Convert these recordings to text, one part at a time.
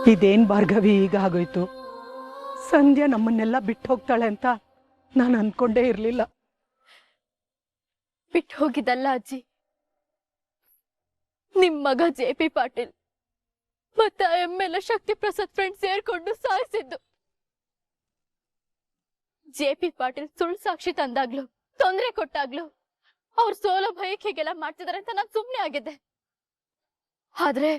ಇದೇನ್ ಭಾರ್ಗವಿ ಈಗ ಆಗೋಯ್ತು? ಸಂಧ್ಯಾ ನಮ್ಮನ್ನೆಲ್ಲ ಬಿಟ್ಟು ಹೋಗ್ತಾಳೆ ಅಂತ ನಾನು ಅನ್ಕೊಂಡೇ ಇರ್ಲಿಲ್ಲ. ಬಿಟ್ಟು ಹೋಗಿದ್ದಲ್ಲ ಅಜ್ಜಿ, ನಿಮ್ ಮಗ JP ಪಾಟೀಲ್ ಮತ್ತೆ ML ಶಕ್ತಿ ಪ್ರಸಾದ್ ಫ್ರೆಂಡ್ ಸೇರ್ಕೊಂಡು ಸಾಯಿಸಿದ್ದು. JP ಪಾಟೀಲ್ ಸುಳ್ಳು ಸಾಕ್ಷಿ ತಂದಾಗ್ಲು, ತೊಂದರೆ ಕೊಟ್ಟಾಗ್ಲು ಅವ್ರ ಸೋಲೋ ಭಯಕ್ಕೆ ಹೀಗೆಲ್ಲ ಮಾಡ್ತಿದಾರೆ ಅಂತ ನಾನ್ ಸುಮ್ನೆ ಆಗಿದ್ದೆ. ಆದ್ರೆ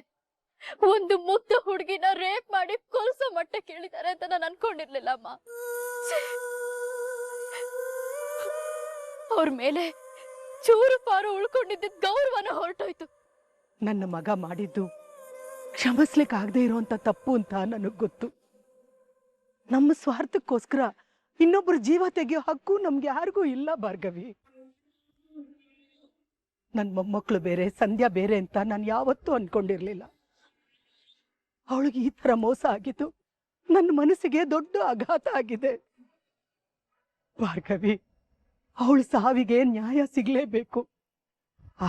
ಒಂದು ಮುಗ್ಧ ಹುಡುಗಿನ ರೇಪ್ ಮಾಡಿ ಕೊಲ್ಸೋ ಮಟ್ಟ ಕೇಳಿದ್ದಾರೆ ಅಂತ ನಾನು ಅನ್ಕೊಂಡಿರ್ಲಿಲ್ಲ ಅಮ್ಮ. ಅವ್ರ ಮೇಲೆ ಚೂರು ಪಾರು ಉಳ್ಕೊಂಡಿದ್ದ ಗೌರವನ ಹೊರಟೋಯ್ತು. ನನ್ನ ಮಗ ಮಾಡಿದ್ದು ಕ್ಷಮಿಸ್ಲಿಕ್ಕೆ ಆಗದೆ ಇರುವಂತ ತಪ್ಪು ಅಂತ ನನಗ್ ಗೊತ್ತು. ನಮ್ಮ ಸ್ವಾರ್ಥಕ್ಕೋಸ್ಕರ ಇನ್ನೊಬ್ಬರ ಜೀವ ತೆಗೆಯೋ ಹಕ್ಕು ನಮ್ಗೆ ಯಾರಿಗೂ ಇಲ್ಲ ಭಾರ್ಗವಿ. ನನ್ನ ಮೊಮ್ಮಕ್ಕಳು ಬೇರೆ, ಸಂಧ್ಯಾ ಬೇರೆ ಅಂತ ನಾನು ಯಾವತ್ತೂ ಅನ್ಕೊಂಡಿರ್ಲಿಲ್ಲ. ಅವಳಿಗೆ ಈ ತರ ಮೋಸ ಆಗಿದ್ದು ನನ್ನ ಮನಸ್ಸಿಗೆ ದೊಡ್ಡ ಆಘಾತ ಆಗಿದೆ. ಭಾರ್ಗವಿ, ಅವಳ ಸಾವಿಗೆ ನ್ಯಾಯ ಸಿಗ್ಲೇಬೇಕು.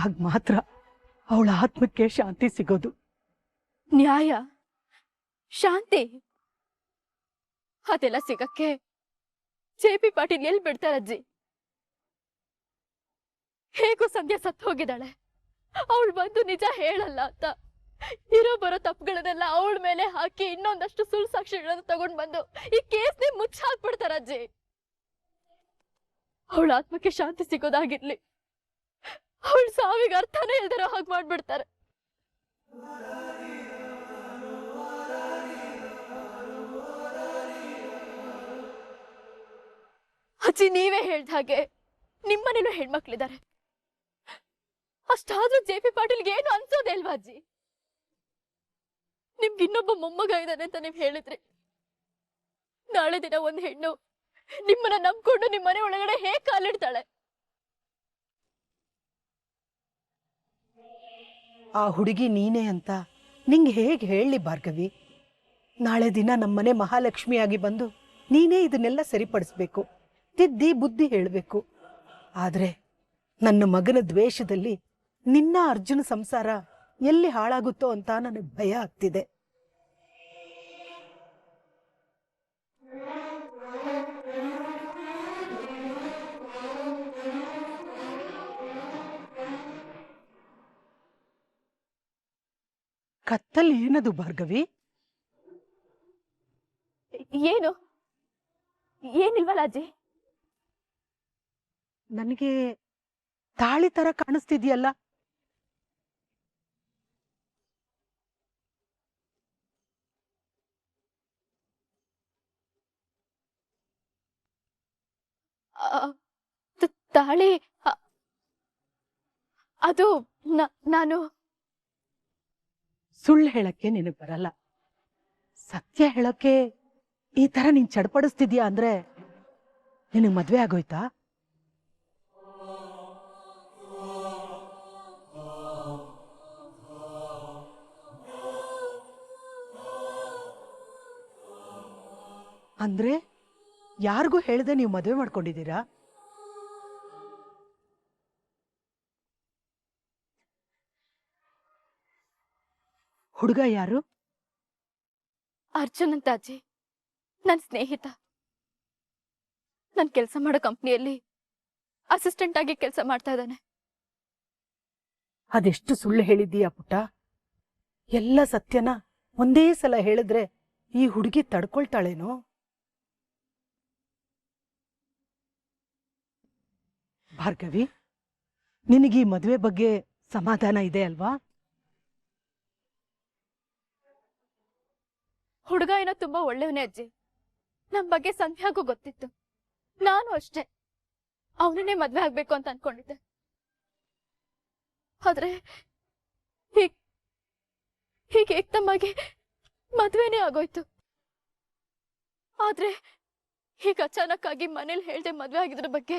ಆಗ ಮಾತ್ರ ಅವಳ ಆತ್ಮಕ್ಕೆ ಶಾಂತಿ ಸಿಗೋದು. ನ್ಯಾಯ, ಶಾಂತಿ ಅದೆಲ್ಲ ಸಿಗಕ್ಕೆ JP ಪಾಟೀಲ್ ಎಲ್ಲಿ ಬಿಡ್ತಾರಜ್ಜಿ? ಹೇಗೂ ಸಂಧ್ಯಾ ಸತ್ತು ಹೋಗಿದ್ದಾಳೆ, ಅವಳು ಬಂದು ನಿಜ ಹೇಳಲ್ಲ ಅಂತ ಇರೋ ಬರೋ ತಪ್ಪುಗಳನ್ನೆಲ್ಲ ಅವಳ ಮೇಲೆ ಹಾಕಿ ಇನ್ನೊಂದಷ್ಟು ಸುಳ್ಳು ಸಾಕ್ಷಿಗಳನ್ನು ತಗೊಂಡ್ ಬಂದು ಈ ಕೇಸ್ನೇ ಮುಚ್ಚಾಕ್ಬಿಡ್ತಾರಜ್ಜಿ. ಅವಳ ಆತ್ಮಕ್ಕೆ ಶಾಂತಿ ಸಿಗೋದಾಗಿರ್ಲಿ, ಅವಳ ಸಾವಿಗೆ ಅರ್ಥನೇ ಇಲ್ದಿರೋ ಹಾಗೆ ಮಾಡ್ಬಿಡ್ತಾರೆ. ಅಜ್ಜಿ, ನೀವೇ ಹೇಳ್ದ ಹಾಗೆ ನಿಮ್ಮನೇನು ಹೆಣ್ಮಕ್ಳಿದ್ದಾರೆ. ಅಷ್ಟಾದ್ರೂ JP ಪಾಟೀಲ್ಗೆ ಏನು ಅನ್ಸೋದೇ ಅಲ್ವಾ ಅಜ್ಜಿ? ನಿಮ್ಗೆ ಇನ್ನೊಬ್ಬ ಮೊಮ್ಮಗ ಇದ್ದಾನೆ ಅಂತ ನೀವ್ ಹೇಳಿದ್ರಿ. ನಾಳೆ ದಿನ ಒಂದ್ ಹೆಣ್ಣು ನಿಮ್ಮನ್ನ ನಂಬ್ಕೊಂಡು ನಿಮ್ ಮನೆ ಒಳಗಡೆ ಹೇಗ್ ಕಾಲಿಡ್ತಾಳೆ? ಆ ಹುಡುಗಿ ನೀನೇ ಅಂತ ನಿಂಗೆ ಹೇಗೆ ಹೇಳಲಿ ಭಾರ್ಗವಿ? ನಾಳೆ ದಿನ ನಮ್ಮನೆ ಮಹಾಲಕ್ಷ್ಮಿಯಾಗಿ ಬಂದು ನೀನೇ ಇದನ್ನೆಲ್ಲ ಸರಿಪಡಿಸ್ಬೇಕು, ತಿದ್ದಿ ಬುದ್ಧಿ ಹೇಳಬೇಕು. ಆದ್ರೆ ನನ್ನ ಮಗನ ದ್ವೇಷದಲ್ಲಿ ನಿನ್ನ ಅರ್ಜುನ ಸಂಸಾರ ಎಲ್ಲಿ ಹಾಳಾಗುತ್ತೋ ಅಂತ ನನಗೆ ಭಯ ಆಗ್ತಿದೆ. ಕತ್ತಲ್ಲಿ ಏನದು ಭಾರ್ಗವಿ? ಏನು ಏನಿಲ್ವಲ್ಲ ಅಜ್ಜಿ? ನನಗೆ ತಾಳಿ ತರ ಕಾಣಿಸ್ತಿದ್ಯಲ್ಲ? ತಾಳಿ ಅದು ನಾನು ಸುಳ್ಳು ಹೇಳಕ್ಕೆ ನಿನಗೆ ಬರಲ್ಲ. ಸತ್ಯ ಹೇಳಕ್ಕೆ ಈ ತರ ನೀನ್ ಚಡ್ಪಡಿಸ್ತಿದ್ಯಾ ಅಂದ್ರೆ ನಿನಗೆ ಮದ್ವೆ ಆಗೋಯ್ತಾ? ಅಂದ್ರೆ ಯಾರಿಗೂ ಹೇಳ್ದೆ ನೀವು ಮದುವೆ ಮಾಡ್ಕೊಂಡಿದ್ದೀರಾ? ಹುಡುಗ ಯಾರು? ಅರ್ಜುನ್ ಅಂತ ಅಜ್ಜಿ, ನನ್ ಸ್ನೇಹಿತ. ನನ್ ಕೆಲಸ ಮಾಡೋ ಕಂಪ್ನಿಯಲ್ಲಿ ಅಸಿಸ್ಟೆಂಟ್ ಆಗಿ ಕೆಲಸ ಮಾಡ್ತಾ ಇದ್ದಾನೆ. ಅದೆಷ್ಟು ಸುಳ್ಳು ಹೇಳಿದ್ದೀಯಾ ಪುಟ್ಟ? ಎಲ್ಲ ಸತ್ಯನ ಒಂದೇ ಸಲ ಹೇಳಿದ್ರೆ ಈ ಹುಡುಗಿ ತಡ್ಕೊಳ್ತಾಳೇನೋ? ಭಾರ್ಗವಿ, ನಿನಗೀ ಮದುವೆ ಬಗ್ಗೆ ಸಮಾಧಾನ ಇದೆ ಅಲ್ವಾ? ಹುಡುಗ ಏನೋ ತುಂಬಾ ಒಳ್ಳೆಯವನೇ ಅಜ್ಜಿ. ನಮ್ ಬಗ್ಗೆ ಸಂಧ್ಯಾಗೂ ಗೊತ್ತಿತ್ತು. ನಾನು ಅಷ್ಟೇ ಅವನನ್ನೇ ಮದ್ವೆ ಆಗ್ಬೇಕು ಅಂತ ಅನ್ಕೊಂಡಿದ್ದೆ. ಆದ್ರೆ ಹೀಗೆ ಏಕ್ದಮ್ಮಾಗಿ ಮದ್ವೆನೇ ಆಗೋಯ್ತು. ಆದ್ರೆ ಈಗ ಅಚಾನಕ್ ಆಗಿ ಮನೇಲಿ ಹೇಳ್ದೆ ಮದ್ವೆ ಆಗಿದ್ರ ಬಗ್ಗೆ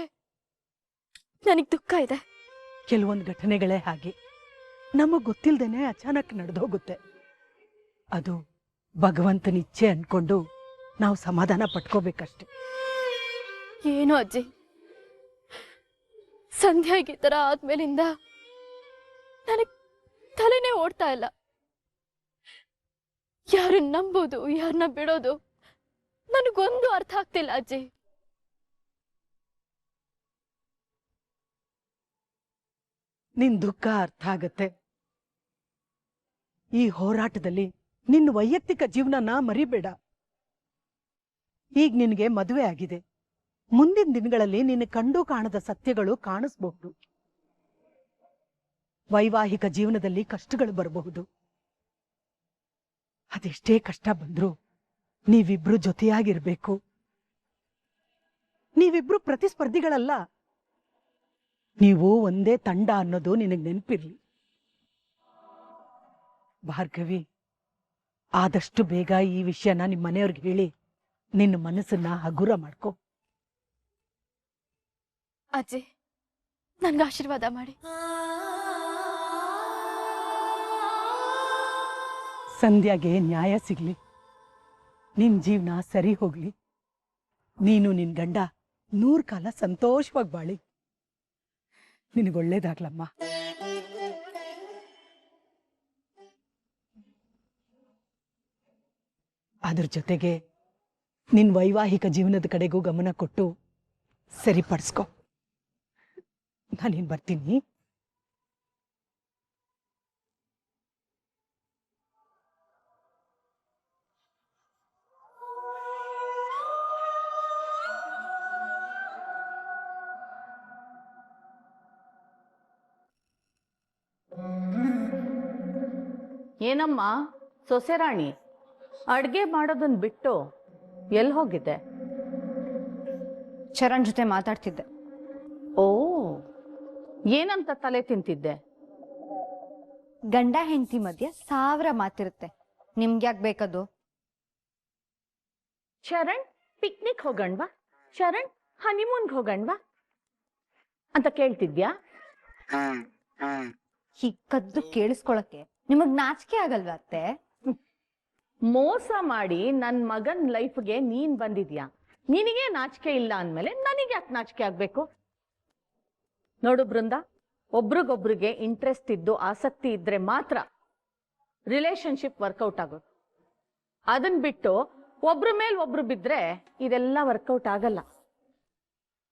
ನನಗ್ ದುಃಖ ಇದೆ. ಕೆಲವೊಂದು ಘಟನೆಗಳೇ ಹಾಗೆ, ನಮಗ್ ಗೊತ್ತಿಲ್ದೇನೆ ಅಚಾನಕ್ ನಡೆದೋಗುತ್ತೆ. ಅದು ಭಗವಂತನ ಇಚ್ಛೆ ಅನ್ಕೊಂಡು ನಾವು ಸಮಾಧಾನ ಪಟ್ಕೋಬೇಕಷ್ಟೆ. ಏನು ಅಜ್ಜಿ, ಸಂಧ್ಯಾಗಿ ತರ ಆದ್ಮೇಲಿಂದ ನನಗ್ ತಲೆನೇ ಓಡ್ತಾ ಇಲ್ಲ. ಯಾರನ್ನ ನಂಬೋದು ಯಾರನ್ನ ಬಿಡೋದು ನನಗೊಂದು ಅರ್ಥ ಆಗ್ತಿಲ್ಲ ಅಜ್ಜಿ. ನಿನ್ ದುಃಖ ಅರ್ಥ ಆಗತ್ತೆ. ಈ ಹೋರಾಟದಲ್ಲಿ ನಿನ್ನ ವೈಯಕ್ತಿಕ ಜೀವನನ ಮರಿಬೇಡ. ಈಗ ನಿನಗೆ ಮದುವೆ ಆಗಿದೆ. ಮುಂದಿನ ದಿನಗಳಲ್ಲಿ ನಿನ್ನ ಕಂಡು ಕಾಣದ ಸತ್ಯಗಳು ಕಾಣಿಸ್ಬಹುದು. ವೈವಾಹಿಕ ಜೀವನದಲ್ಲಿ ಕಷ್ಟಗಳು ಬರಬಹುದು. ಅದೆಷ್ಟೇ ಕಷ್ಟ ಬಂದ್ರೂ ನೀವಿಬ್ರು ಜೊತೆಯಾಗಿರ್ಬೇಕು. ನೀವಿಬ್ರು ಪ್ರತಿಸ್ಪರ್ಧಿಗಳಲ್ಲ, ನೀವು ಒಂದೇ ತಂಡ ಅನ್ನೋದು ನಿನಗೆ ನೆನಪಿರ್ಲಿ. ಭಾರ್ಗವಿ, ಆದಷ್ಟು ಬೇಗ ಈ ವಿಷಯನ ನಿಮ್ಮ ಮನೆಯವ್ರಿಗೆ ಹೇಳಿ ನಿನ್ನ ಮನಸ್ಸನ್ನ ಹಗುರ ಮಾಡ್ಕೊ. ಅಜ್ಜಿ, ನನ್ಗೆ ಆಶೀರ್ವಾದ ಮಾಡಿ. ಸಂಧ್ಯಾಗೆ ನ್ಯಾಯ ಸಿಗ್ಲಿ, ನಿನ್ ಜೀವನ ಸರಿ ಹೋಗ್ಲಿ, ನೀನು ನಿನ್ ಗಂಡ 100 ಕಾಲ ಸಂತೋಷವಾಗಿ ಬಾಳಿ. ನಿನಗೊಳ್ಳೇದಾಗ್ಲಮ್ಮ. ಅದ್ರ ಜೊತೆಗೆ ನಿನ್ ವೈವಾಹಿಕ ಜೀವನದ ಕಡೆಗೂ ಗಮನ ಕೊಟ್ಟು ಸರಿಪಡಿಸ್ಕೊ. ನಾನೇನ್ ಬರ್ತೀನಿ. ಏನಮ್ಮ ಸೊಸೆರಾಣಿ, ಅಡ್ಗೆ ಮಾಡೋದನ್ನ ಬಿಟ್ಟು ಎಲ್ಲಿ ಹೋಗಿದ್ದೆ? ಚರಣ್ ಜೊತೆ ಮಾತಾಡ್ತಿದ್ದೆ. ಓ, ಏನಂತ ತಲೆ ತಿಂತಿದ್ದೆ? ಗಂಡ ಹೆಂಡತಿ ಮಧ್ಯೆ 1000 ಮಾತಿರುತ್ತೆ, ನಿಮ್ಗ್ಯಾಕ್ ಬೇಕದು? ಚರಣ್ ಪಿಕ್ನಿಕ್ ಹೋಗಣ್ವಾ, ಚರಣ್ ಹನಿಮೂನ್ಗೆ ಹೋಗಣ್ವಾ ಅಂತ ಕೇಳ್ತಿದ್ಯಾ? ಹೀಗ್ ಕದ್ದು ಕೇಳಿಸ್ಕೊಳಕ್ಕೆ ನಿಮಗ್ ನಾಚಿಕೆ ಆಗಲ್ವಾ ಅತ್ತೆ? ಮೋಸ ಮಾಡಿ ನನ್ ಮಗನ್ ಲೈಫ್ಗೆ ನೀನ್ ಬಂದಿದ್ಯಾ, ನಿನಗೆ ನಾಚಿಕೆ ಇಲ್ಲ ಅಂದ್ಮೇಲೆ ನನಗೆ ಯಾಕೆ ನಾಚಿಕೆ ಆಗ್ಬೇಕು? ನೋಡು ಬೃಂದ, ಒಬ್ರಿಗೊಬ್ರಿಗೆ ಇಂಟ್ರೆಸ್ಟ್ ಇದ್ದು ಆಸಕ್ತಿ ಇದ್ರೆ ಮಾತ್ರ ರಿಲೇಶನ್ಶಿಪ್ ವರ್ಕೌಟ್ ಆಗೋದು. ಅದನ್ ಬಿಟ್ಟು ಒಬ್ರ ಮೇಲ್ ಒಬ್ರು ಬಿದ್ರೆ ಇದೆಲ್ಲ ವರ್ಕೌಟ್ ಆಗಲ್ಲ.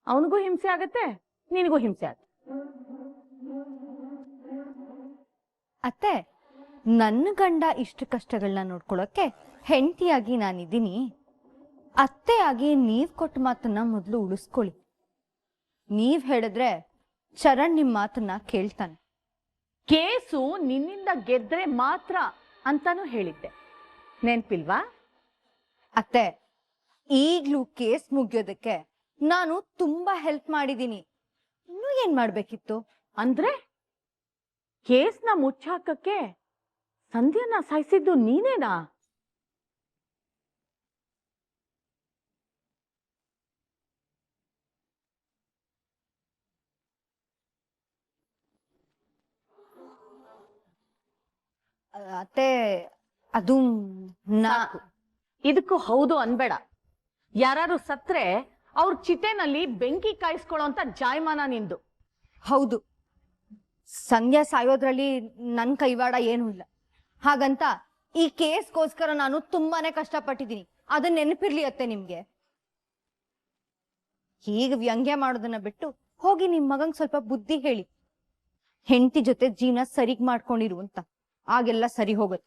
ಅವನಿಗೂ ಹಿಂಸೆ ಆಗತ್ತೆ, ನಿನಗೂ ಹಿಂಸೆ ಆಗತ್ತೆ. ಅತ್ತೆ, ನನ್ನ ಗಂಡ ಇಷ್ಟು ಕಷ್ಟಗಳನ್ನ ನೋಡ್ಕೊಳಕ್ಕೆ ಹೆಂಡತಿಯಾಗಿ ನಾನಿದ್ದೀನಿ. ಅತ್ತೆಯಾಗಿ ನೀವ್ ಕೊಟ್ಟ ಮಾತನ್ನ ಮೊದಲು ಉಳಿಸ್ಕೊಳ್ಳಿ. ನೀವ್ ಹೇಳಿದ್ರೆ ಚರಣ್ ನಿಮ್ ಮಾತನ್ನ ಕೇಳ್ತಾನೆ. ಕೇಸು ನಿನ್ನಿಂದ ಗೆದ್ರೆ ಮಾತ್ರ ಅಂತಾನು ಹೇಳಿದ್ದೆ, ನೆನ್ಪಿಲ್ವಾ? ಅತ್ತೆ, ಈಗ್ಲೂ ಕೇಸ್ ಮುಗಿಯೋದಕ್ಕೆ ನಾನು ತುಂಬಾ ಹೆಲ್ಪ್ ಮಾಡಿದ್ದೀನಿ. ಇನ್ನೂ ಏನ್ ಮಾಡ್ಬೇಕಿತ್ತು? ಅಂದ್ರೆ ಕೇಸ್ನ ಮುಚ್ಚಾಕಕ್ಕೆ ಸಂಧ್ಯಾನ ಸಾಯಿಸಿದ್ದು ನೀನೇನಾ? ಅತ್ತೆ, ಅದು ಸಾಕು. ಇದಕ್ಕೂ ಹೌದು ಅನ್ಬೇಡ. ಯಾರು ಸತ್ರೆ ಅವ್ರ ಚಿತೆನಲ್ಲಿ ಬೆಂಕಿ ಕಾಯಿಸ್ಕೊಳ್ಳೋ ಅಂತ ಜಾಯಮಾನ ನಿಂದು. ಹೌದು, ಸಂಧ್ಯಾ ಸಾಯೋದ್ರಲ್ಲಿ ನನ್ ಕೈವಾಡ ಏನೂ ಇಲ್ಲ. ಹಾಗಂತ ಈ ಕೇಸ್ಗೋಸ್ಕರ ನಾನು ತುಂಬಾನೇ ಕಷ್ಟಪಟ್ಟಿದ್ದೀನಿ, ಅದನ್ನ ನೆನಪಿರ್ಲಿ ಅತ್ತೆ ನಿಮ್ಗೆ. ಹೀಗೆ ವ್ಯಂಗ್ಯ ಮಾಡೋದನ್ನ ಬಿಟ್ಟು ಹೋಗಿ ನಿಮ್ ಮಗಂಗ್ ಸ್ವಲ್ಪ ಬುದ್ಧಿ ಹೇಳಿ. ಹೆಂಡತಿ ಜೊತೆ ಜೀವನ ಸರಿಗ್ ಮಾಡ್ಕೊಂಡಿರು ಅಂತ, ಆಗೆಲ್ಲ ಸರಿ ಹೋಗುತ್ತೆ.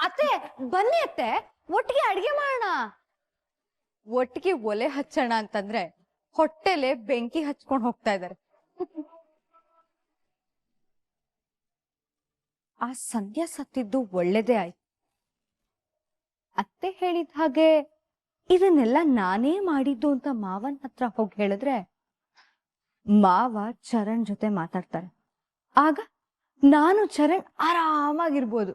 ಅತ್ತೆ ಬನ್ನಿ ಅತ್ತೆ, ಒಟ್ಟಿಗೆ ಅಡಿಗೆ ಮಾಡೋಣ. ಒಟ್ಟಿಗೆ ಒಲೆ ಹಚ್ಚೋಣ ಅಂತಂದ್ರೆ ಹೊಟ್ಟೆಲೆ ಬೆಂಕಿ ಹಚ್ಕೊಂಡು ಹೋಗ್ತಾ ಇದ್ದಾರೆ. ಆ ಸಂಧ್ಯಾ ಸತ್ತಿದ್ದು ಒಳ್ಳೇದೇ ಆಯ್ತು. ಅತ್ತೆ ಹೇಳಿದ ಹಾಗೆ ಇದನ್ನೆಲ್ಲ ನಾನೇ ಮಾಡಿದ್ದು ಅಂತ ಮಾವನ್ ಹತ್ರ ಹೋಗಿ ಹೇಳಿದ್ರೆ ಮಾವ ಚರಣ್ ಜೊತೆ ಮಾತಾಡ್ತಾರೆ. ಆಗ ನಾನು ಚರಣ್ ಆರಾಮಾಗಿರ್ಬೋದು.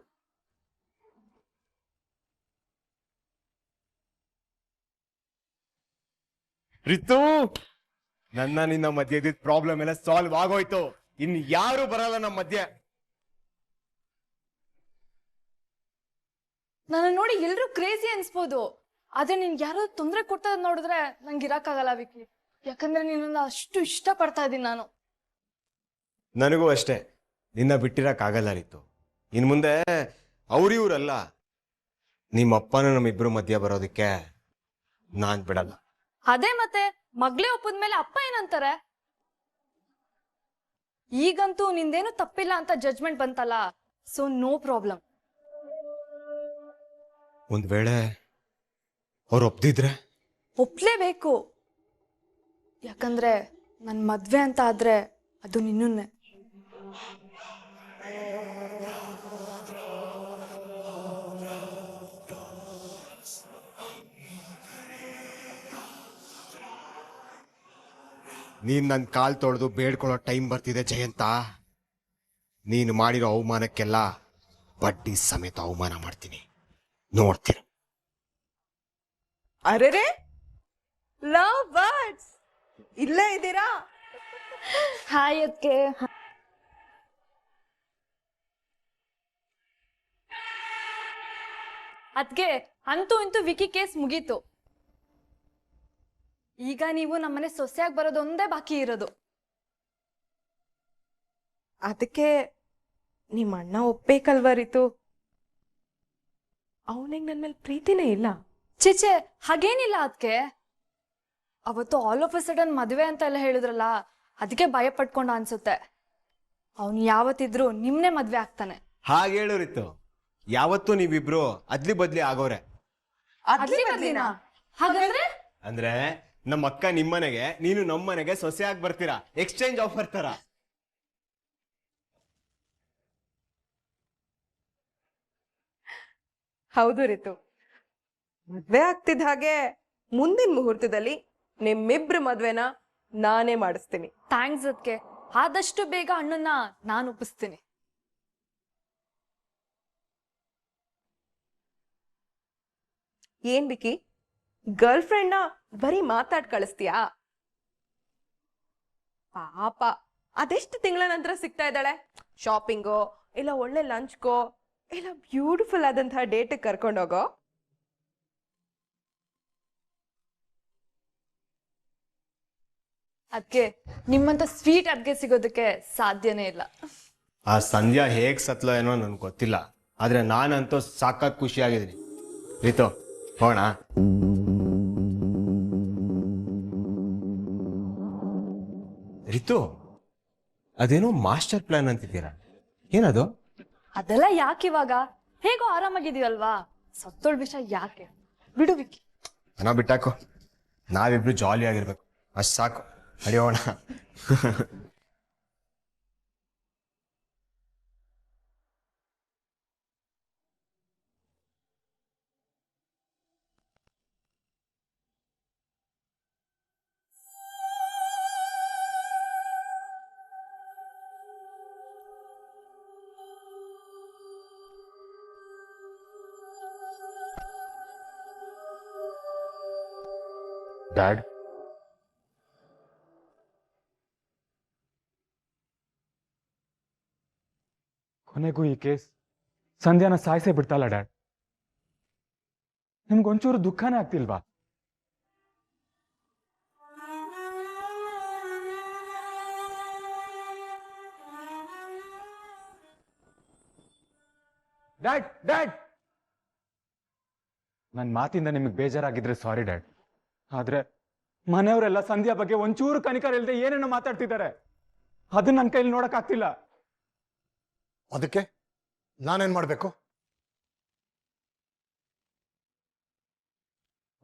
ರಿತು, ನನ್ನ ನಿನ್ನ ಮಧ್ಯೆ ಇದ್ದಿದ್ ಪ್ರಾಬ್ಲಮ್ ಎಲ್ಲ ಸಾಲ್ವ್ ಆಗೋಯ್ತು. ಇನ್ ಯಾರು ಬರಲ್ಲ ನಮ್ಮ ಮಧ್ಯೆ. ನನ್ನ ನೋಡಿ ಎಲ್ರು ಕ್ರೇಜಿ ಅನ್ಸ್ಬೋದು, ಆದ್ರೆ ನಿನ್ಗೆ ಯಾರೋ ತೊಂದರೆ ಕೊಡ್ತಾ ನೋಡಿದ್ರೆ ನಂಗೆ ಇರಕ್ಕಾಗಲ್ಲ ವಿಕಿ. ಯಾಕಂದ್ರೆ ನಿನ್ನ ಅಷ್ಟು ಇಷ್ಟ ಪಡ್ತಾ ಇದ್ದೀನಿ ನಾನು. ನನಗೂ ಅಷ್ಟೇ, ನಿನ್ನ ಬಿಟ್ಟಿರಕ್ ಆಗಲ್ಲ ರಿತು. ಇನ್ ಮುಂದೆ ಅವ್ರಿವ್ರಲ್ಲ, ನಿಮ್ಮಪ್ಪನ ನಮ್ಮಿಬ್ರು ಮಧ್ಯ ಬರೋದಕ್ಕೆ ನಾನ್ ಬಿಡಲ್ಲ. ಅದೇ ಮತ್ತೆ ಮಗ್ಳೇ ಒಪ್ಪದ್ಮೇಲೆ ಅಪ್ಪ ಏನಂತಾರೆ? ಈಗಂತೂ ನಿಂದೇನು ತಪ್ಪಿಲ್ಲ ಅಂತ ಜಡ್ಜ್ಮೆಂಟ್ ಬಂತಲ್ಲ, ಸೊ ನೋ ಪ್ರಾಬ್ಲಮ್. ಒಂದ್ ವೇಳೆ ಅವ್ರು ಒಪ್ದಿದ್ರೆ? ಒಪ್ಲೇಬೇಕು, ಯಾಕಂದ್ರೆ ನನ್ ಮದ್ವೆ ಅಂತ ಆದ್ರೆ ಅದು ನಿನ್ನೆ. ನೀನ್ ನನ್ ಕಾಲ್ ತೊಳೆದು ಬೇಡ್ಕೊಳ್ಳೋ ಟೈಮ್ ಬರ್ತಿದೆ ಜಯಂತ. ನೀನು ಮಾಡಿರೋ ಅವಮಾನಕ್ಕೆಲ್ಲ ಬಡ್ಡಿ ಸಮೇತ ಅವಮಾನ ಮಾಡ್ತೀನಿ, ನೋಡ್ತೀನಿ. ಅರೆರೆ ಲವ್ ಬರ್ಡ್ಸ್ ಇಲ್ಲೇ ಇದ್ದೀರಾ? ಹಾಯ್ ಅದಕ್ಕೆ. ಅದ್ಕೆ ಅಂತೂ ಇಂತೂ ವಿಕಿ ಕೇಸ್ ಮುಗೀತು. ಈಗ ನೀವು ನಮ್ಮನೆ ಸೊಸೆಯಾಗಿ ಬರೋದು ಒಂದೇ ಬಾಕಿ ಇರೋದು. ಅದಕ್ಕೆ ನಿಮ್ಮ ಅಣ್ಣ ಒಪ್ಬೇಕಲ್ವಾ ರೀತು? ಅವನಿಗೆ ನನ್ ಮೇಲೆ ಪ್ರೀತಿನೇ ಇಲ್ಲ. ಚಿಚೆ ಹಾಗೇನಿಲ್ಲ ಅದಕ್ಕೆ. ಅವತ್ತು ಆಲ್ ಆಫ್ ಅ ಸಡನ್ ಮದುವೆ ಅಂತ ಎಲ್ಲ ಹೇಳಿದ್ರಲ್ಲ, ಅದಕ್ಕೆ ಭಯ ಪಟ್ಕೊಂಡ ಅನ್ಸುತ್ತೆ. ಅವನು ಯಾವತ್ತಿದ್ರು ನಿಮ್ನೆ ಮದ್ವೆ ಆಗ್ತಾನೆ. ಹಾಗೆ ಹೇಳೋರಿತ್ತು, ಯಾವತ್ತೂ ನೀವಿಬ್ರು ಅದ್ಲಿ ಬದ್ಲಿ ಆಗೋರೆ. ಅದ್ಲಿ ಬದ್ಲಿನಾ? ಹಾಗಂದ್ರೆ ಅಂದ್ರೆ ನಮ್ಮ ಅಕ್ಕ ನಿಮ್ಮನೆಗೆ, ನೀನು ನಮ್ಮನೆಗೆ ಸೊಸೆಯಾಗಿ ಬರ್ತೀರಾ, ಎಕ್ಸ್ಚೇಂಜ್ ಆಫರ್ ತರ. ಹೌದು ರೀತು, ಮದ್ವೆ ಆಗ್ತಿದ್ದ ಹಾಗೆ ಮುಂದಿನ ಮುಹೂರ್ತದಲ್ಲಿ ನಿಮ್ಮಿಬ್ರ ಮದ್ವೆನ ನಾನೇ ಮಾಡಿಸ್ತೀನಿ. ಥ್ಯಾಂಕ್ಸ್ ಅದಕ್ಕೆ. ಆದಷ್ಟು ಬೇಗ ಅಣ್ಣನ್ನ ನಾನು ಒಪ್ಪಿಸ್ತೀನಿ. ಏನ್ ಬಿಕಿ, ಗರ್ಲ್ ಫ್ರೆಂಡ್ನ ಬರೀ ಮಾತಾಡ್ ಕಳಿಸ್ತೀಯಾ? ಪಾಪ ಅದೆಷ್ಟು ತಿಂಗಳ ನಂತರ ಸಿಗ್ತಾ ಇದ್ದಾಳೆ. ಶಾಪಿಂಗೋ ಇಲ್ಲ ಒಳ್ಳೆ ಲಂಚ್ಗೋ ಇಲ್ಲ ಬ್ಯೂಟಿಫುಲ್ ಆದಂತಹ ಡೇಟ್ ಕರ್ಕೊಂಡೋಗೋ. ಅದಕ್ಕೆ ನಿಮ್ಮಂತ ಸ್ವೀಟ್ ಅಡ್ಗೆ ಸಿಗೋದಕ್ಕೆ ಸಾಧ್ಯನೇ ಇಲ್ಲ. ಆ ಸಂಧ್ಯಾ ಹೇಗ್ ಸತ್ಲೋ ಏನೋ ನನ್ಗೆ ಗೊತ್ತಿಲ್ಲ, ಆದ್ರೆ ನಾನಂತೂ ಸಾಕಾಗಿ ಖುಷಿಯಾಗಿದ್ದೀನಿ. ರೀತು ಹೋಣ. ರಿತು, ಅದೇನೋ ಮಾಸ್ಟರ್ ಪ್ಲಾನ್ ಅಂತಿದ್ದೀರಾ, ಏನದು? ಅದೆಲ್ಲ ಯಾಕಿವಾಗ? ಹೇಗೋ ಆರಾಮಾಗಿದೀವಲ್ವಾ, ಸತ್ತೋಳ್ ವಿಷಯ ಯಾಕೆ? ಬಿಡು ವಿಕ್ಕಿ. ಏನೋ ಬಿಟ್ಟಾಕು, ನಾವಿಬ್ರು ಜಾಲಿ ಆಗಿರ್ಬೇಕು, ಅಷ್ಟು ಸಾಕು. ನಡೆಯೋಣ. ಡ್ಯಾಡ್, ಕೊನೆಗೂ ಈ ಕೇಸ್ ಸಂಧ್ಯಾನ ಸಾಯಿಸೇ ಬಿಡ್ತಲ್ಲ ಡ್ಯಾಡ್. ನಿಮ್ಗೊಂಚೂರು ದುಃಖನೇ ಆಗ್ತಿಲ್ವಾ? ಡ್ಯಾಡ್ ಡ್ಯಾಡ್, ನನ್ನ ಮಾತಿಂದ ನಿಮಗೆ ಬೇಜಾರಾಗಿದ್ರೆ ಸಾರಿ ಡ್ಯಾಡ್. ಆದ್ರೆ ಮನೆಯವರೆಲ್ಲ ಸಂಧ್ಯಾ ಬಗ್ಗೆ ಒಂಚೂರು ಕನಿಕರ ಇಲ್ಲದೆ ಏನೇನೋ ಮಾತಾಡ್ತಿದ್ದಾರೆ. ಅದನ್ನ ನನ್ನ ಕೈಲಿ ನೋಡಕ್ ಆಗ್ತಿಲ್ಲ. ಅದಕ್ಕೆ ನಾನೇನ್ ಮಾಡ್ಬೇಕು?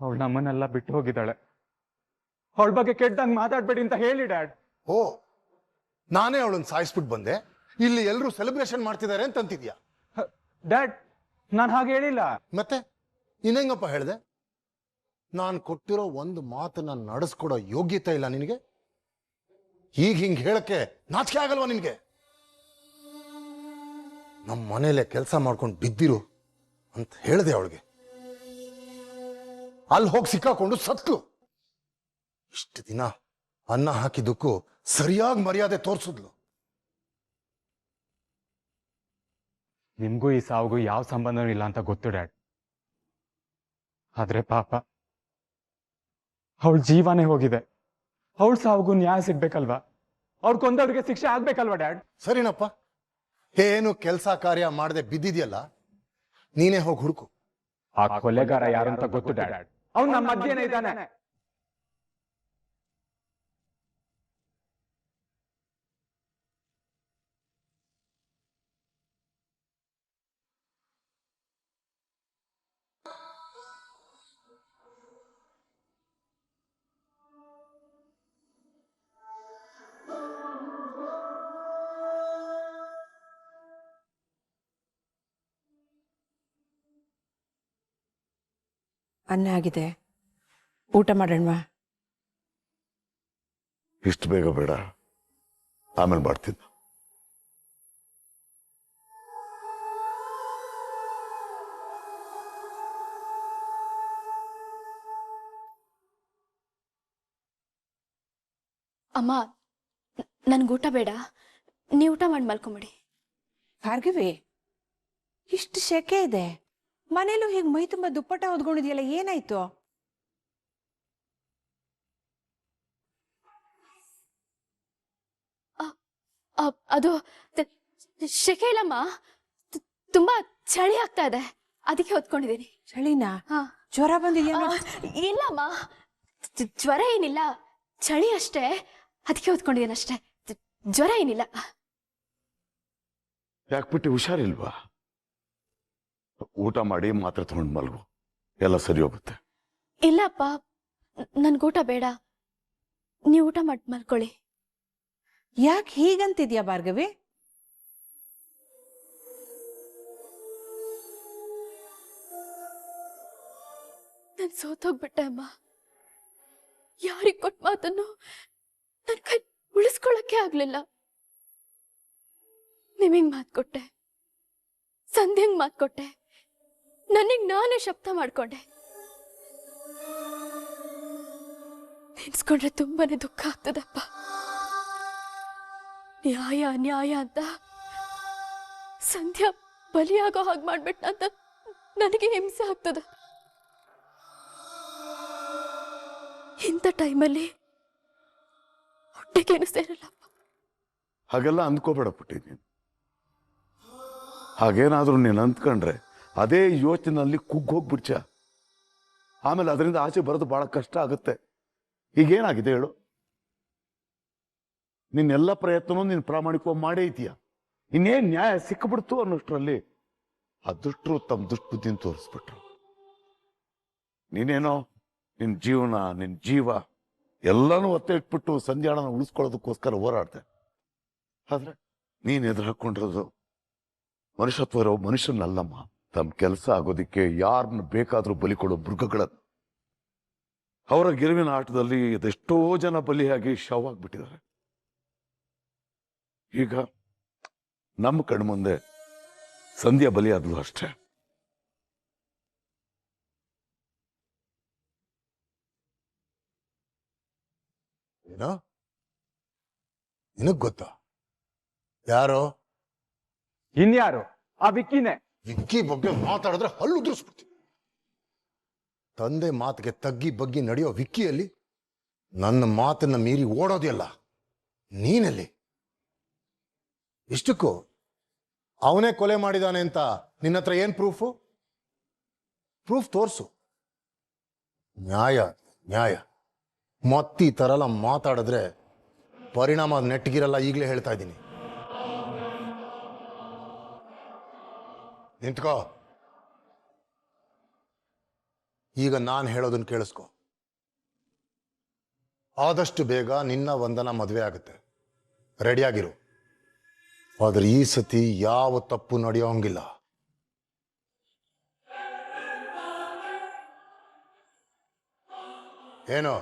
ಅವಳು ನಮ್ಮನ್ನೆಲ್ಲ ಬಿಟ್ಟು ಹೋಗಿದ್ದಾಳೆ. ಅವಳ ಬಗ್ಗೆ ಕೆಟ್ಟದಂಗ್ ಮಾತಾಡ್ಬೇಡಿ ಅಂತ ಹೇಳಿ ಡ್ಯಾಡ್. ಓ, ನಾನೇ ಅವಳನ್ನ ಸಾಯಿಸ್ಬಿಟ್ಟು ಬಂದೆ, ಇಲ್ಲಿ ಎಲ್ಲರೂ ಸೆಲೆಬ್ರೇಷನ್ ಮಾಡ್ತಿದ್ದಾರೆ ಅಂತಂತಿದ್ಯಾ? ಡ್ಯಾಡ್, ನಾನು ಹಾಗೆ ಹೇಳಿಲ್ಲ. ಮತ್ತೆ ಇನ್ನೆಂಗಪ್ಪ ಹೇಳ್ದೆ? ನಾನು ಕೊಟ್ಟಿರೋ ಒಂದು ಮಾತನ್ನ ನಡೆಸ್ಕೊಡೋ ಯೋಗ್ಯತೆ ಇಲ್ಲ ನಿನಗೆ? ಈಗ ಹಿಂಗ್ ಹೇಳಕ್ಕೆ ನಾಚಿಕೆ ಆಗಲ್ವಾ ನಿನ್ಗೆ? ನಮ್ಮ ಮನೇಲೆ ಕೆಲಸ ಮಾಡ್ಕೊಂಡು ಬಿದ್ದಿರು ಅಂತ ಹೇಳ್ದೆ ಅವಳಿಗೆ. ಅಲ್ಲಿ ಹೋಗಿ ಸಿಕ್ಕಾಕೊಂಡು ಸತ್ಲು. ಇಷ್ಟು ದಿನ ಅನ್ನ ಹಾಕಿದ್ದಕ್ಕೂ ಸರಿಯಾಗಿ ಮರ್ಯಾದೆ ತೋರಿಸಿದ್ಲು. ನಿಮ್ಗೂ ಈ ಸಾವುಗೂ ಯಾವ ಸಂಬಂಧನೂ ಇಲ್ಲ ಅಂತ ಗೊತ್ತು ಡ್ಯಾಡ್. ಆದ್ರೆ ಪಾಪ ಅವಳ ಜೀವನೇ ಹೋಗಿದೆ. ಅವಳ ಸಾವುಗೂ ನ್ಯಾಯ ಸಿಗ್ಬೇಕಲ್ವಾ? ಅವ್ರು ಕೊಂದವ್ರಿಗೆ ಶಿಕ್ಷೆ ಆಗ್ಬೇಕಲ್ವಾ ಡ್ಯಾಡ್? ಸರಿನಪ್ಪ, ಏನು ಕೆಲಸ ಕಾರ್ಯ ಮಾಡದೆ ಬಿದ್ದಿದ್ಯಲ್ಲ, ನೀನೇ ಹೋಗಿ ಹುಡುಕು. ಆ ಕೊಲೆಗಾರ ಯಾರು ಅಂತ ಗೊತ್ತು ಡ್ಯಾಡ್. ಅವ್ನು ನಮ್ಮ ಮಧ್ಯೆನೇ ಇದ್ದಾನೆ. ಅನ್ನ ಆಗಿದೆ, ಊಟ ಮಾಡೋಣವಾ? ಇಷ್ಟು ಬೇಗ ಬೇಡ, ಆಮೇಲೆ ಮಾಡ್ತೀನಿ. ಅಮ್ಮ, ನನ್ಗೆ ಊಟ ಬೇಡ, ನೀವು ಊಟ ಮಾಡಿ ಮಲ್ಕೊಂಬಿಡಿ. ಭಾರ್ಗವಿ, ಇಷ್ಟು ಶೆಕೆ ಇದೆ, ಮನೇಲೂ ಹೀಗೆ ಮೈ ತುಂಬ ದುಪ್ಪಟ್ಟ ಹೊದ್ಕೊಂಡಿದ್ಯಲ್ಲ, ಏನಾಯ್ತು? ಅದು ಶೆಕೆ ಇಲ್ಲಮ್ಮ, ತುಂಬಾ ಚಳಿ ಆಗ್ತಾ ಇದೆ, ಅದಕ್ಕೆ ಹೊತ್ಕೊಂಡಿದ್ದೀನಿ. ಚಳಿನಾ? ಹಾ. ಜ್ವರ ಬಂದಿದ್ಯಾ? ಇಲ್ಲಮ್ಮ, ಜ್ವರ ಏನಿಲ್ಲ, ಚಳಿ ಅಷ್ಟೇ, ಅದಕ್ಕೆ ಹೊತ್ಕೊಂಡಿದ್ದೀನಿ ಅಷ್ಟೇ, ಜ್ವರ ಏನಿಲ್ಲ. ಯಾಕ್ಬಿಟ್ಟು ಹುಷಾರಿಲ್ವಾ? ಊಟ ಮಾಡಿ ಮಾತ್ರೆ ತಗೊಂಡು ಮಲ್ಗು, ಎಲ್ಲ ಸರಿ ಹೋಗುತ್ತೆ. ಇಲ್ಲಪ್ಪ, ನನ್ಗೂಟ ಬೇಡ, ನೀವು ಊಟ ಮಾಡಿ ಮಲ್ಕೊಳ್ಳಿ. ಯಾಕೆ ಹೀಗಂತಿದ್ಯಾ ಭಾರ್ಗವಿ? ನಾನು ಸೋತೋಗ್ಬಿಟ್ಟೆ ಅಮ್ಮ. ಯಾರಿಗೆ ಕೊಟ್ಟ ಮಾತನ್ನು ನನ್ನ ಕೈ ಉಳಿಸ್ಕೊಳ್ಳಕ್ಕೆ ಆಗ್ಲಿಲ್ಲ. ನಿಮಗ್ ಮಾತು ಕೊಟ್ಟೆ, ಸಂಧ್ಯಂಗ್ ಮಾತು ಕೊಟ್ಟೆ, ನನಗ್ ನಾನೇ ಶಬ್ದ ಮಾಡ್ಕೊಂಡೆ. ನೆನ್ಸ್ಕೊಂಡ್ರೆ ತುಂಬಾನೇ ದುಃಖ ಆಗ್ತದಪ್ಪ. ನ್ಯಾಯ ಅನ್ಯಾಯ ಅಂತ ಸಂಧ್ಯಾ ಬಲಿಯಾಗೋ ಹಾಗೆ ಮಾಡ್ಬಿಟ್ಟ ಅಂತ ನನಗೆ ಹಿಂಸೆ ಆಗ್ತದ. ಇಂಥ ಟೈಮಲ್ಲಿ ಹೊಟ್ಟೆಗೇನು ಸೇರಲ್ಲಪ್ಪ. ಹಾಗೆಲ್ಲ ಅಂದ್ಕೋಬೇಡ ಪುಟ್ಟಿ ನೀನು. ಹಾಗೇನಾದ್ರೂ ನೀನು ಅಂದ್ಕೊಂಡ್ರೆ ಅದೇ ಯೋಚನೆಯಲ್ಲಿ ಕುಗ್ಗೋಗ್ಬಿಡ್ಚ. ಆಮೇಲೆ ಅದರಿಂದ ಆಚೆ ಬರೋದು ಬಹಳ ಕಷ್ಟ ಆಗುತ್ತೆ. ಈಗೇನಾಗಿದೆ ಹೇಳು? ನಿನ್ನೆಲ್ಲ ಪ್ರಯತ್ನನೂ ನೀನು ಪ್ರಾಮಾಣಿಕವಾಗಿ ಮಾಡೇ ಇದೀಯ. ಇನ್ನೇನ್ ನ್ಯಾಯ ಸಿಕ್ಕಿಬಿಡ್ತು ಅನ್ನೋಷ್ಟರಲ್ಲಿ ಆ ದುಷ್ಟರು ತಮ್ಮ ದುಷ್ಬುದ್ಧಿನ ತೋರಿಸ್ಬಿಟ್ರು. ನೀನೇನೋ ನಿನ್ ಜೀವನ, ನಿನ್ ಜೀವ ಎಲ್ಲಾನು ಒತ್ತೆ ಇಟ್ಬಿಟ್ಟು ಸಂಧ್ಯಾಳನ ಉಳಿಸ್ಕೊಳ್ಳೋದಕ್ಕೋಸ್ಕರ ಹೋರಾಡ್ದೆ. ಆದ್ರೆ ನೀನ್ ಎದುರು ಹಾಕೊಂಡಿರೋದು ಮನುಷ್ಯತ್ವ ಇರೋ ಮನುಷ್ಯನಲ್ಲಮ್ಮ. ತಮ್ಮ ಕೆಲಸ ಆಗೋದಿಕ್ಕೆ ಯಾರನ್ನ ಬೇಕಾದ್ರೂ ಬಲಿ ಕೊಡೋ ಮೃಗಗಳನ್ನು. ಅವರ ಗೆಲುವಿನ ಆಟದಲ್ಲಿ ಅದೆಷ್ಟೋ ಜನ ಬಲಿಯಾಗಿ ಶವವಾಗ್ಬಿಟ್ಟಿದ್ದಾರೆ. ಈಗ ನಮ್ಮ ಕಣ್ಮುಂದೆ ಸಂಧ್ಯಾ ಬಲಿಯಾದ್ಲು ಅಷ್ಟೇ. ಏನೋ ನಿನಗ್ ಗೊತ್ತಾ ಯಾರೋ? ಇನ್ಯಾರು? ಆ ವಿಕ್ಕಿನೇ. ವಿಕ್ಕಿ ಬಗ್ಗೆ ಮಾತಾಡಿದ್ರೆ ಹಲ್ಲು ಉದುರಿಸ್ಬಿಡ್ತೀನಿ. ತಂದೆ ಮಾತಿಗೆ ತಗ್ಗಿ ಬಗ್ಗಿ ನಡೆಯೋ ವಿಕ್ಕಿಯಲ್ಲಿ ನನ್ನ ಮಾತನ್ನ ಮೀರಿ ಓಡೋದಿಲ್ಲ ನೀನಲ್ಲಿ. ಇಷ್ಟಕ್ಕೂ ಅವನೇ ಕೊಲೆ ಮಾಡಿದಾನೆ ಅಂತ ನಿನ್ನ ಹತ್ರ ಏನ್ ಪ್ರೂಫು? ಪ್ರೂಫ್ ತೋರ್ಸು. ನ್ಯಾಯ ನ್ಯಾಯ ಈ ಥರ ಎಲ್ಲ ಮಾತಾಡಿದ್ರೆ ಪರಿಣಾಮ ನೆಟ್ಟಗಿರಲ್ಲ. ಈಗಲೇ ಹೇಳ್ತಾ ಇದ್ದೀನಿ. ನಿಂತ್ಕೋ. ಈಗ ನಾನು ಹೇಳೋದನ್ನ ಕೇಳಿಸ್ಕೊ. ಆದಷ್ಟು ಬೇಗ ನಿನ್ನ ವಂದನ ಮದುವೆ ಆಗುತ್ತೆ, ರೆಡಿಯಾಗಿರು. ಆದ್ರೆ ಈ ಸತಿ ಯಾವ ತಪ್ಪು ನಡೆಯೋಂಗಿಲ್ಲ. ಏನೋ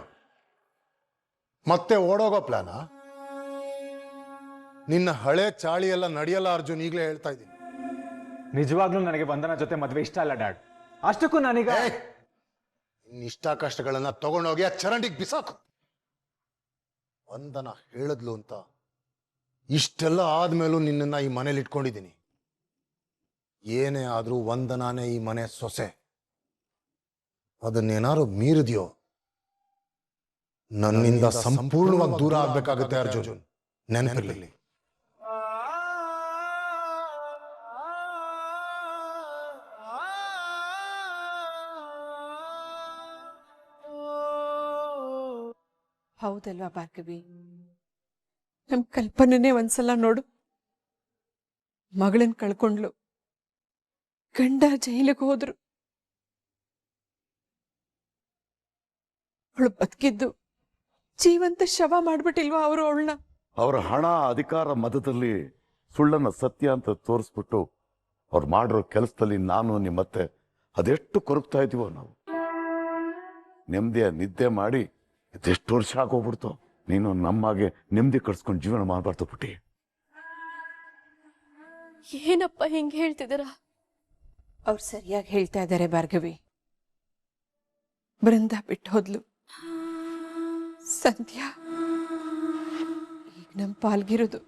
ಮತ್ತೆ ಓಡೋಗೋ ಪ್ಲಾನ? ನಿನ್ನ ಹಳೆ ಚಾಳಿ ಎಲ್ಲ ನಡೆಯಲ್ಲ ಅರ್ಜುನ್, ಈಗಲೇ ಹೇಳ್ತಾ ಇದ್ದೀನಿ. ನಿಜವಾಗ್ಲೂ ನನಗೆ ವಂದನ ಜೊತೆ ಮದ್ವೆ ಇಷ್ಟ ಅಲ್ಲ ಡ್ಯಾಡ್. ಅಷ್ಟಕ್ಕೂ ನಾನೀಗ ಇಷ್ಟ ಕಷ್ಟಗಳನ್ನ ತಗೊಂಡೋಗಿ ಆ ಚರಂಡಿಗೆ ಬಿಸಾಕು. ವಂದನ ಹೇಳಿದ್ಲು ಅಂತ ಇಷ್ಟೆಲ್ಲ ಆದ್ಮೇಲೂ ನಿನ್ನನ್ನ ಈ ಮನೇಲಿ ಇಟ್ಕೊಂಡಿದ್ದೀನಿ. ಏನೇ ಆದ್ರೂ ವಂದನಾನೇ ಈ ಮನೆ ಸೊಸೆ. ಅದನ್ನೇನಾದ್ರು ಮೀರಿದ್ಯೋ ನನ್ನಿಂದ ಸಂಪೂರ್ಣವಾಗಿ ದೂರ ಆಗ್ಬೇಕಾಗುತ್ತೆ ಅರ್ಜುನ್, ನೆನಪಿರಲಿ. ಹೌದಲ್ವಾ ಭಾರ್ಗವಿ? ನಮ್ ಕಲ್ಪನೆನೇ ಒಂದ್ಸಲ ನೋಡು, ಮಗಳನ್ ಕಳ್ಕೊಂಡ್ಲು, ಗಂಡ ಜೈಲಿಗೆ ಹೋದ್ರು, ಅವಳು ಬದುಕಿದ್ದು ಜೀವಂತ ಶವ ಮಾಡ್ಬಿಟ್ಟಿಲ್ವಾ ಅವರು ಅವಳನ್ನ? ಅವರ ಹಣ ಅಧಿಕಾರ ಮದದಲ್ಲಿ ಸುಳ್ಳನ್ನ ಸತ್ಯ ಅಂತ ತೋರಿಸ್ಬಿಟ್ಟು ಅವ್ರು ಮಾಡಿರೋ ಕೆಲಸದಲ್ಲಿ ನಾನು ನಿಮ್ಮತ್ತೆ ಅದೆಷ್ಟು ಕೊರಗ್ತಾ ಇದೀವೋ ನಾವು. ನೆಮ್ಮದಿಯ ನಿದ್ದೆ ಮಾಡಿ ಇದೆಷ್ಟು ವರ್ಷ ಆಗೋಗ್ಬಿಡ್ತು. ನೀನು ನಮ್ಮಾಗೆ ನೆಮ್ಮದಿ ಕಟ್ಸ್ಕೊಂಡು ಜೀವನ ಮಾಡಬಾರ್ದು ಪುಟ್ಟಿ. ಏನಪ್ಪ ಹಿಂಗ್ ಹೇಳ್ತಿದ್ದೀರಾ? ಅವ್ರು ಸರಿಯಾಗಿ ಹೇಳ್ತಾ ಇದ್ದಾರೆ ಭಾರ್ಗವಿ. ಬೃಂದ ಬಿಟ್ಟು ಹೋದ್ಲು, ಸಂಧ್ಯಾ ಈಗ ನಮ್ ಪಾಲ್ಗಿರೋದು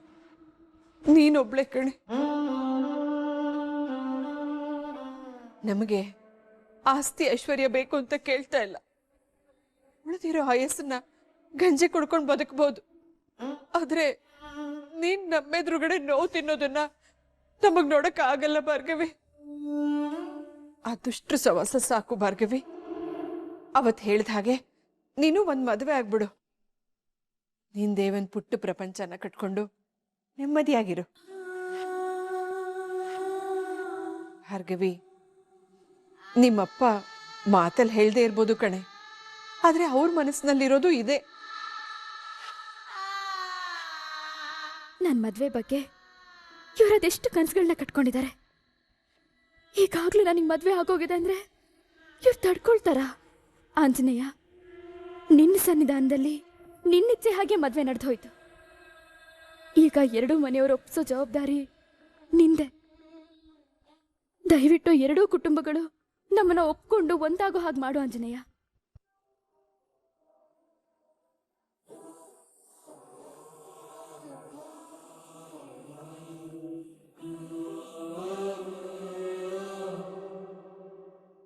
ನೀನೊಬ್ಳೆ ಕಣೆ. ನಮಗೆ ಆಸ್ತಿ ಐಶ್ವರ್ಯ ಬೇಕು ಅಂತ ಕೇಳ್ತಾ ಇಲ್ಲ. ಉಳಿದಿರೋ ಆಯಸ್ಸನ್ನ ಗಂಜಿ ಕುಡ್ಕೊಂಡು ಬದುಕಬಹುದು. ಆದ್ರೆ ನೀನ್ ನಮ್ಮೆದುರುಗಡೆ ನೋವು ತಿನ್ನೋದನ್ನ ನಮಗ್ ನೋಡಕ್ ಆಗಲ್ಲ ಭಾರ್ಗವಿ. ಆ ದುಷ್ಟ್ರ ಸವಾಸ ಸಾಕು ಭಾರ್ಗವಿ. ಅವತ್ ಹೇಳ್ದ ಹಾಗೆ ನೀನು ಒಂದ್ ಮದುವೆ ಆಗ್ಬಿಡು. ನೀನ್ ದೇವನ್ ಪುಟ್ಟ ಪ್ರಪಂಚನ ಕಟ್ಕೊಂಡು ನೆಮ್ಮದಿಯಾಗಿರು ಭಾರ್ಗವಿ. ನಿಮ್ಮಪ್ಪ ಮಾತಲ್ಲಿ ಹೇಳ್ದೆ ಇರ್ಬೋದು ಕಣೆ, ಆದ್ರೆ ಅವ್ರ ಮನಸ್ಸಿನಲ್ಲಿರೋದು ಇದೆ. ನನ್ ಮದ್ವೆ ಬಗ್ಗೆ ಇವರದೆಷ್ಟು ಕನ್ಸುಗಳನ್ನ ಕಟ್ಕೊಂಡಿದ್ದಾರೆ. ಈಗಾಗ್ಲೂ ನನಗೆ ಮದ್ವೆ ಆಗೋಗಿದೆ ಅಂದ್ರೆ ಇವ್ರು ತಡ್ಕೊಳ್ತಾರ? ಆಂಜನೇಯ, ನಿನ್ನ ಸನ್ನಿಧಾನದಲ್ಲಿ ನಿನ್ನಿಚ್ಛೆ ಹಾಗೆ ಮದ್ವೆ ನಡೆದು ಹೋಯ್ತು. ಈಗ ಎರಡೂ ಮನೆಯವರು ಒಪ್ಸೋ ಜವಾಬ್ದಾರಿ ನಿಂದೆ. ದಯವಿಟ್ಟು ಎರಡೂ ಕುಟುಂಬಗಳು ನಮ್ಮನ್ನ ಒಪ್ಕೊಂಡು ಒಂದಾಗೋ ಹಾಗೆ ಮಾಡು ಆಂಜನೇಯ.